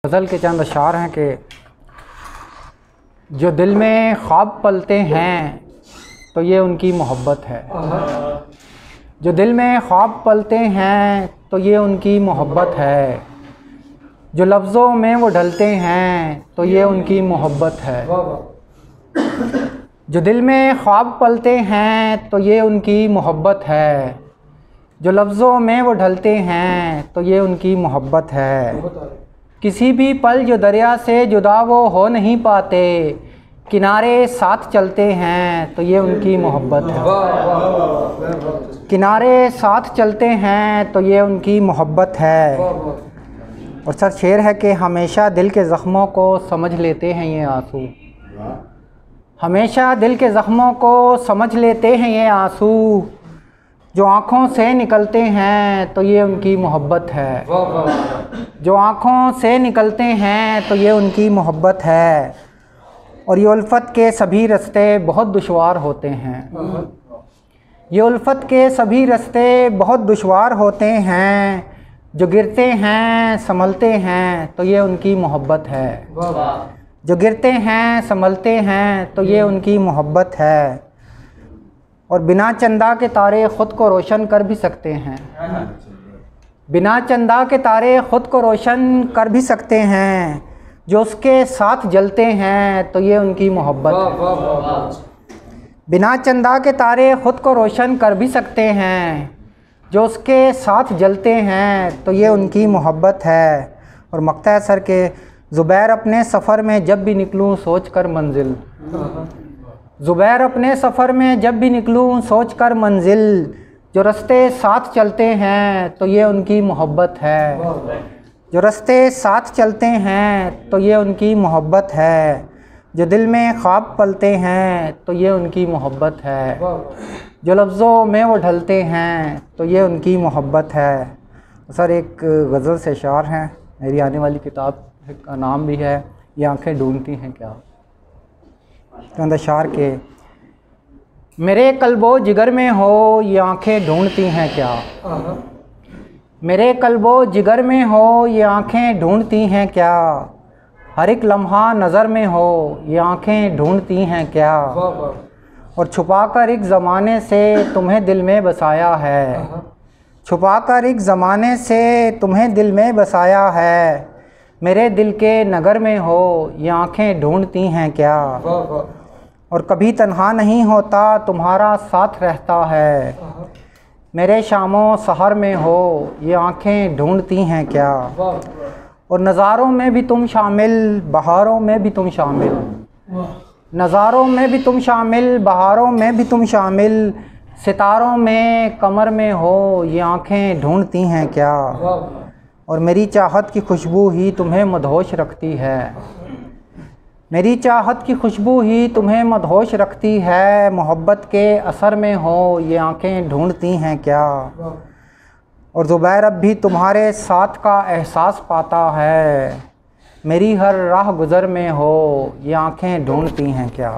गज़ल के चंद अशार हैं कि जो दिल में ख्वाब पलते हैं तो ये उनकी मोहब्बत है। जो दिल में ख्वाब पलते हैं तो ये उनकी मोहब्बत है। जो लफ्ज़ों में वो ढलते हैं तो ये उनकी मोहब्बत है। जो दिल में ख्वाब पलते हैं तो ये उनकी मोहब्बत है। जो लफ्ज़ों में वो ढलते हैं तो ये उनकी मोहब्बत है। किसी भी पल जो दरिया से जुदा वो हो नहीं पाते, किनारे साथ चलते हैं तो ये उनकी मोहब्बत है। किनारे साथ चलते हैं तो ये उनकी मोहब्बत है। और सर शेर है कि हमेशा दिल के ज़ख्मों को समझ लेते हैं ये आंसू। हमेशा दिल के ज़ख्मों को समझ लेते हैं ये आंसू। जो आँखों से निकलते हैं तो ये उनकी मोहब्बत है। जो आँखों से निकलते हैं तो ये उनकी मोहब्बत है। और ये उल्फत के सभी रास्ते बहुत दुश्वार होते हैं। ये उल्फत के सभी रास्ते बहुत दुश्वार होते हैं। जो गिरते हैं संभलते हैं तो ये उनकी मोहब्बत है। जो गिरते हैं संभलते हैं तो ये उनकी मोहब्बत है। और बिना चंदा के तारे ख़ुद को रोशन कर भी सकते हैं। बिना चंदा के तारे ख़ुद को रोशन कर भी सकते हैं। जो उसके साथ जलते हैं तो ये उनकी मोहब्बत है। बिना चंदा के तारे ख़ुद को रोशन कर भी सकते हैं। जो उसके साथ जलते हैं तो ये उनकी मोहब्बत है। और मक्ता है सर के ज़ुबैर अपने सफ़र में जब भी निकलूँ सोच कर मंजिल। ज़ुबैर अपने सफ़र में जब भी निकलूँ सोच कर मंजिल। जो रास्ते साथ चलते हैं तो ये उनकी मोहब्बत है। जो रास्ते साथ चलते हैं तो ये उनकी मोहब्बत है। जो दिल में ख्वाब पलते हैं तो ये उनकी मोहब्बत है। जो लफ्ज़ों में वो ढलते हैं तो ये उनकी मोहब्बत है। सर एक गज़ल से अशार हैं, मेरी आने वाली किताब का नाम भी है ये आँखें ढूंढती हैं क्या। चंद अशार के मेरे कल्बो जिगर में हो ये आँखें ढूंढती हैं क्या। मेरे कल्बो जिगर में हो ये आँखें ढूंढती हैं क्या। हर एक लम्हा नज़र में हो ये आँखें ढूंढती हैं क्या। और छुपाकर एक ज़माने से तुम्हें दिल में बसाया है। छुपाकर एक ज़माने से तुम्हें दिल में बसाया है। मेरे दिल के नगर में हो ये आँखें ढूंढती हैं क्या। और कभी तन्हा नहीं होता तुम्हारा साथ रहता है। मेरे शामों सहर में हो ये आँखें ढूंढती हैं क्या। और नज़ारों में भी तुम शामिल बहारों में भी तुम शामिल। नज़ारों में भी तुम शामिल बहारों में भी तुम शामिल। सितारों में कमर में हो ये आँखें ढूंढती हैं क्या। और मेरी चाहत की खुशबू ही तुम्हें मदहोश रखती है। मेरी चाहत की खुशबू ही तुम्हें मदहोश रखती है। मोहब्बत के असर में हो ये आँखें ढूंढती हैं क्या। और ज़ुबैर अब भी तुम्हारे साथ का एहसास पाता है। मेरी हर राह गुज़र में हो ये आँखें ढूंढती हैं क्या।